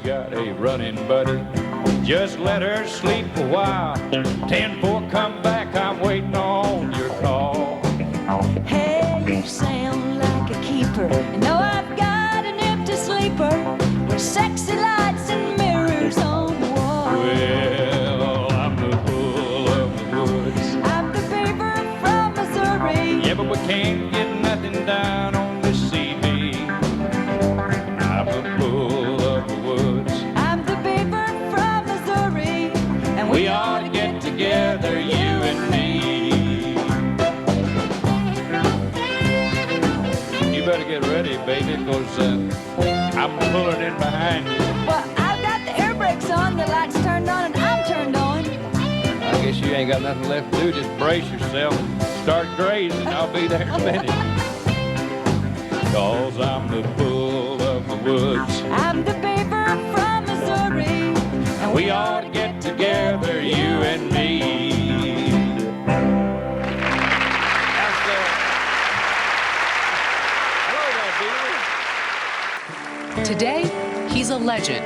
got a running buddy. Just let her sleep a while. 10-4, come back, I'm waiting on your call. Hey, you sound like a keeper. You know I've got an empty sleeper with sexy lights and mirrors on the wall. Well, I'm the bull of the woods. I'm the beaver from Missouri. Yeah, but we can't get nothing down on this CD. I'm the bull of the woods. I'm the beaver from Missouri. And We ought to get together, you and me. You better get ready, baby, because I'm pulling in behind you. Well, I've got the air brakes on, the lights turned on, and I'm turned on. I guess you ain't got nothing left to do. Just brace yourself and start grazing. I'll be there in a minute. Cause I'm the bull of the woods. I'm the beaver from Missouri. And We ought to get together, you and me. That's hello there, Beaver. Today, he's a legend.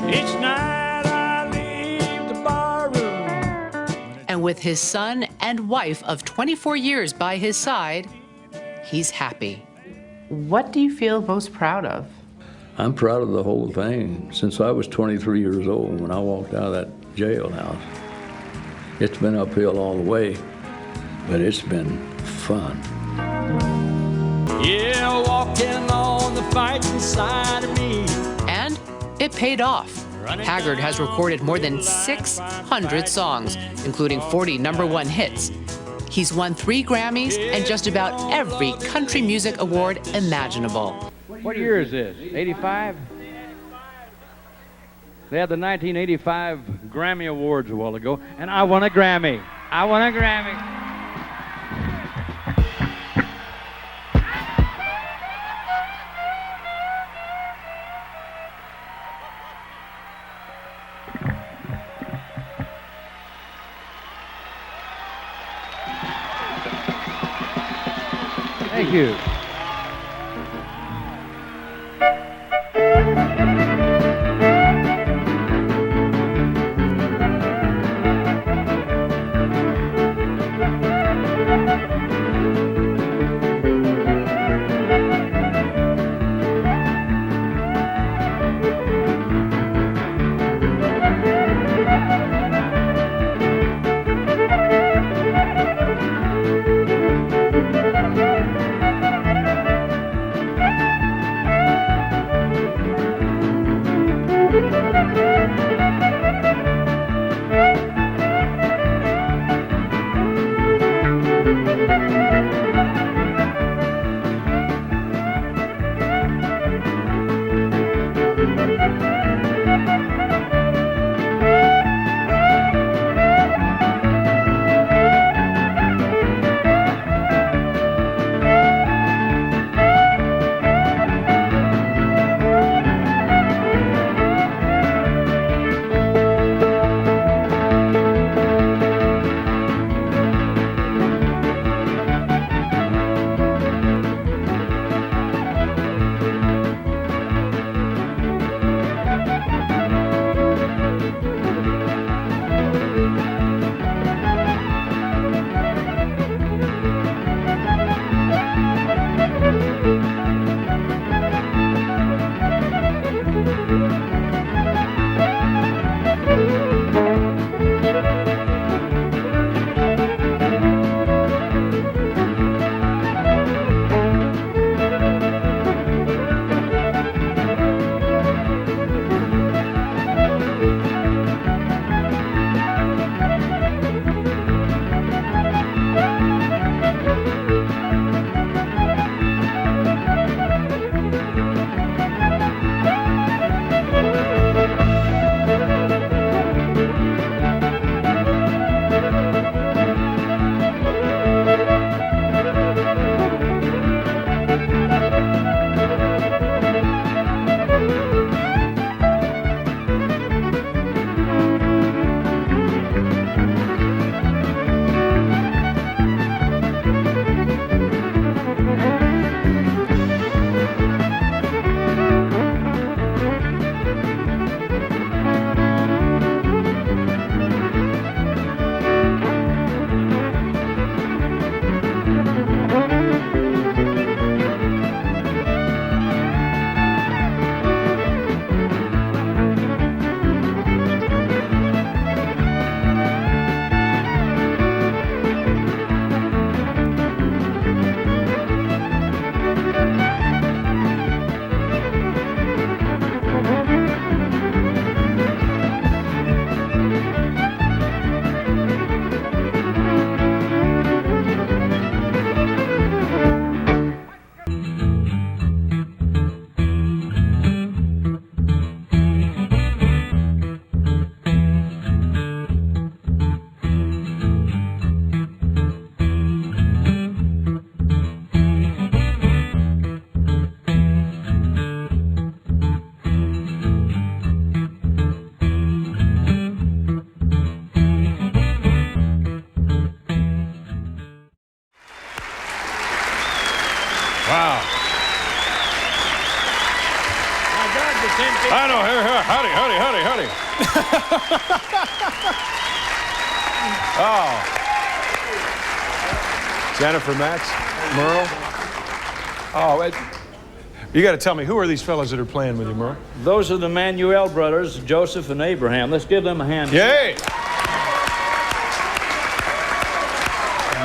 Each night I leave the barroom. And with his son and wife of 24 years by his side, he's happy. What do you feel most proud of? I'm proud of the whole thing. Since I was 23 years old when I walked out of that jailhouse, it's been uphill all the way, but it's been fun. Yeah, walking on the fighting side of me. And it paid off. Haggard has recorded more than 600 songs, including 40 #1 hits. He's won 3 Grammys and just about every country music award imaginable. What year is this? 85? They had the 1985 Grammy Awards a while ago, and I won a Grammy. I won a Grammy. Thank you. hug the 10 feet. I know. Howdy. Oh. Jennifer, Max, Merle. Oh, you got to tell me, who are these fellas that are playing with you, Merle? Those are the Manuel brothers, Joseph and Abraham. Let's give them a hand. Yay!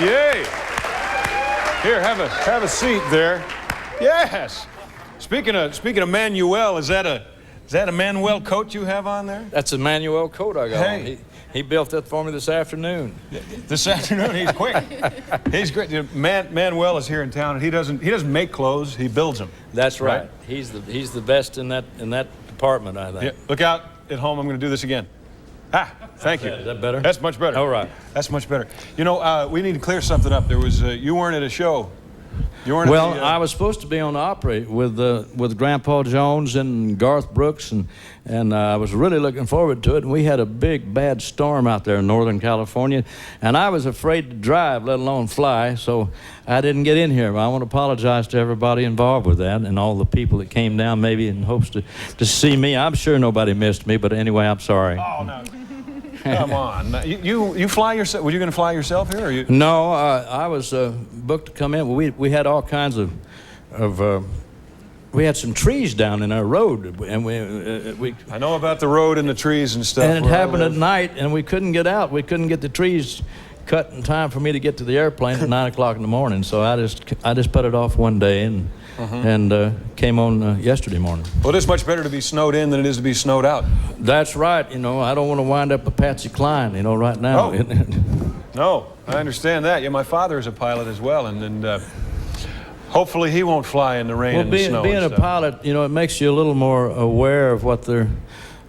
Yay! Here, have a seat there. Yes. Speaking of Manuel, is that a Manuel coat you have on there? That's a Manuel coat I got on. He built that for me this afternoon. This afternoon, he's quick. He's great. You know, Manuel is here in town, and he doesn't make clothes. He builds them. That's right. He's the best in that department, I think. Yeah, look out at home. I'm going to do this again. Thank you. Is that better? That's much better. All right. That's much better. You know, we need to clear something up. There was you weren't at a show. You weren't. Well, at the, I was supposed to be on the opera with Grandpa Jones and Garth Brooks, and I was really looking forward to it. And we had a big bad storm out there in Northern California, and I was afraid to drive, let alone fly, so I didn't get in here. I want to apologize to everybody involved with that and all the people that came down maybe in hopes to see me. I'm sure nobody missed me, but anyway, I'm sorry. Oh no. Come on. You fly yourself? Were you going to fly yourself here? Or you? No, I was booked to come in. We had all kinds of we had some trees down in our road, and we. I know about the road and the trees and stuff. And it happened at night, and we couldn't get out. We couldn't get the trees cut in time for me to get to the airplane at 9 o'clock in the morning. So I just put it off one day and came on yesterday morning. Well, it is much better to be snowed in than it is to be snowed out. That's right. You know, I don't want to wind up a Patsy Cline, you know, right now. No, I understand that. Yeah, my father is a pilot as well, and hopefully he won't fly in the rain and the snow. Being a pilot, you know, it makes you a little more aware of what they're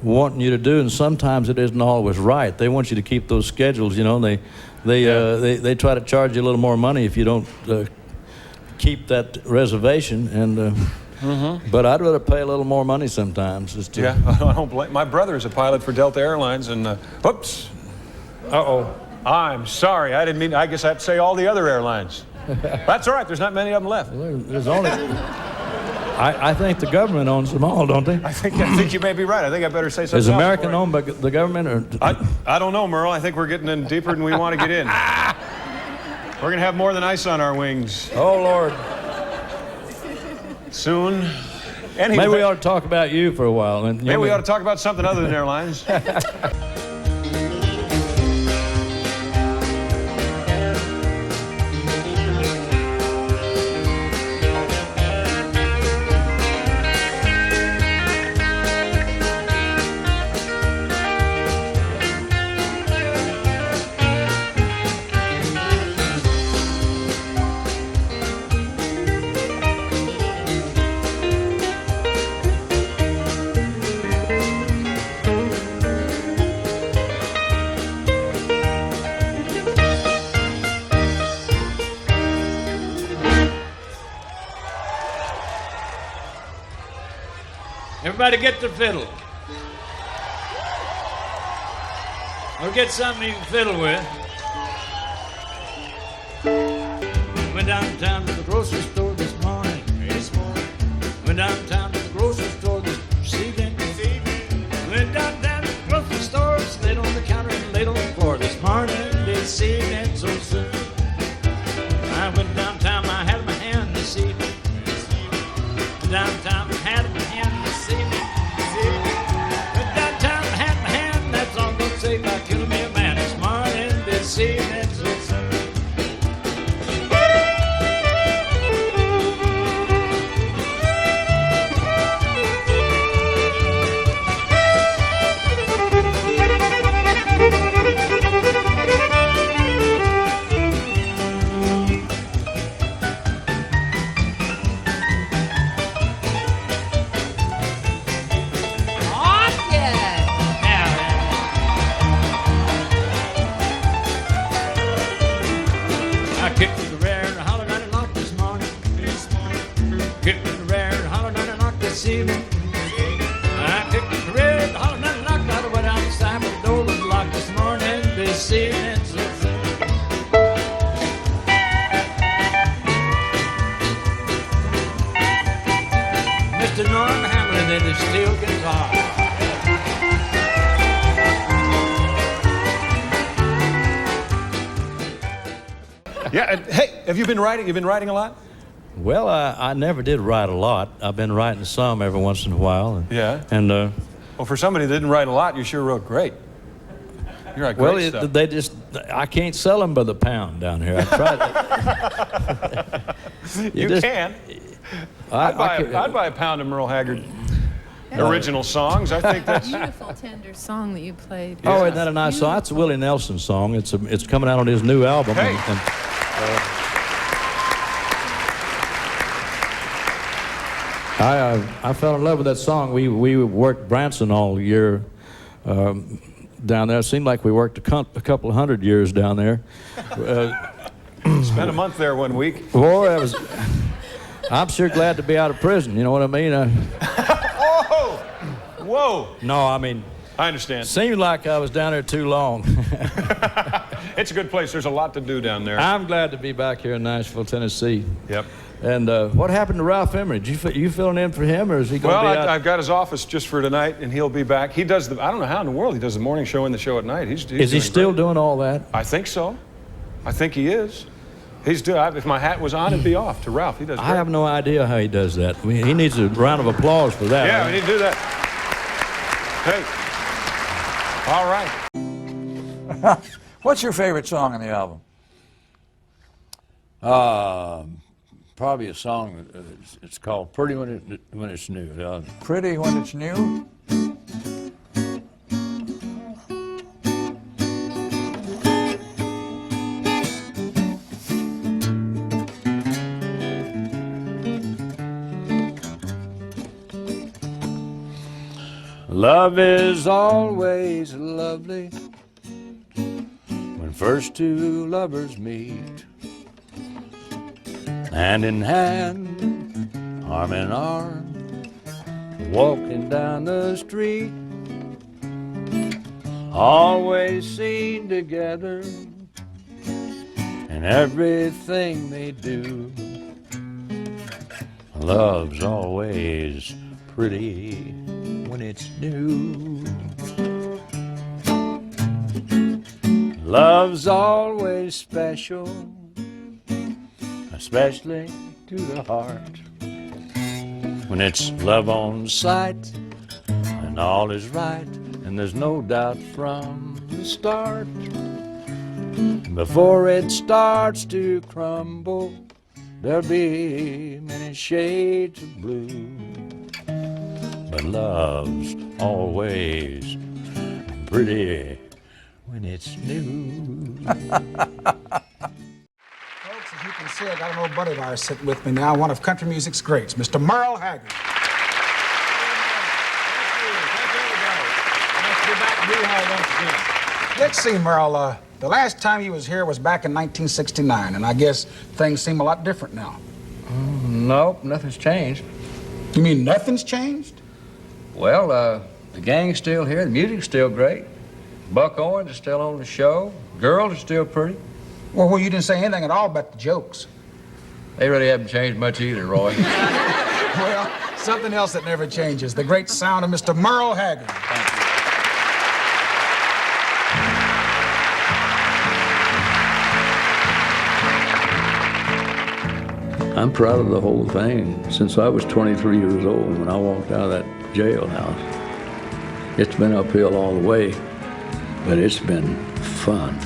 wanting you to do, and sometimes it isn't always right. They want you to keep those schedules, you know. They try to charge you a little more money if you don't keep that reservation, and but I'd rather pay a little more money sometimes. Yeah, I don't blame. My brother is a pilot for Delta Airlines, and whoops, I'm sorry, I didn't mean. I guess I have to say all the other airlines. That's all right. There's not many of them left. There's only. I think the government owns them all, don't they? I think you may be right. I think I better say something. Is American owned by the government, or? I don't know, Merle. I think we're getting in deeper than we want to get in. We're gonna have more than ice on our wings. Oh Lord. Soon. Maybe we ought to talk about you for a while. Maybe we ought to talk about something other than airlines. Everybody get the fiddle. Or get something you can fiddle with. Went downtown to the grocery store this morning. Went downtown to the grocery store this evening. Went downtown to the grocery store, laid on the counter and laid on the floor this morning. This evening so soon. I went downtown, I had my hand this evening. Downtown, I had my hand this evening. Went downtown, I had my hand. That's all I'm gonna say about killing me a man this morning. This evening so soon. Kicked to the rear and hollered and knocked this morning. Kicked to the rear and hollered and knocked this evening. I kicked to the rear and hollered and knocked out. I went outside, but the door was locked this morning. This evening, so Mr. Norm Hammer. and then the steel guitar. Yeah, and, hey, have you been writing? You've been writing a lot? Well, I never did write a lot. I've been writing some every once in a while. Yeah. And Well, for somebody that didn't write a lot, you sure wrote great. You write great well, stuff. they just, I can't sell them by the pound down here. I tried. You can. I'd buy a pound of Merle Haggard original songs. I think that's Beautiful, tender song that you played. Oh, isn't that a nice song? That's a Willie Nelson song. It's coming out on his new album. Hey. I fell in love with that song. We worked Branson all year down there. It seemed like we worked a couple of 100 years down there. spent a month there one week. Boy, I'm sure glad to be out of prison. You know what I mean? Oh! Whoa! No, I mean, I understand. seemed like I was down there too long. It's a good place. There's a lot to do down there. I'm glad to be back here in Nashville, Tennessee. Yep. And what happened to Ralph Emery? You filling in for him, or is he going to be out? Well, I've got his office just for tonight, and he'll be back. He does I don't know how in the world he does the morning show and the show at night. He's is he still great. doing all that? I think so. I think he is. He's doing. If my hat was on, it'd be off to Ralph. He does great. I have no idea how he does that. He needs a round of applause for that. Yeah, we need to do that. Hey. All right. What's your favorite song on the album? Probably a song. It's called "Pretty When It's New." Pretty When It's New? Love is always lovely when first two lovers meet. Hand in hand, arm in arm, walking down the street. Always seen together in everything they do. Love's always pretty when it's new. Love's always special, especially to the heart. When it's love on sight and all is right, and there's no doubt from the start. Before it starts to crumble, there'll be many shades of blue. But love's always pretty when it's new. Folks, as you can see, I got an old buddy of ours sitting with me now, one of country music's greats, Mr. Merle Haggard. Let's see, Merle, the last time he was here was back in 1969, and I guess things seem a lot different now. Nope, nothing's changed. You mean nothing's changed? Well, the gang's still here, the music's still great. Buck Owens is still on the show. Girls are still pretty. Well, you didn't say anything at all about the jokes. They really haven't changed much either, Roy. Well, something else that never changes, the great sound of Mr. Merle Haggard. Thank you. I'm proud of the whole thing. Since I was 23 years old when I walked out of that jailhouse, it's been uphill all the way, but it's been fun.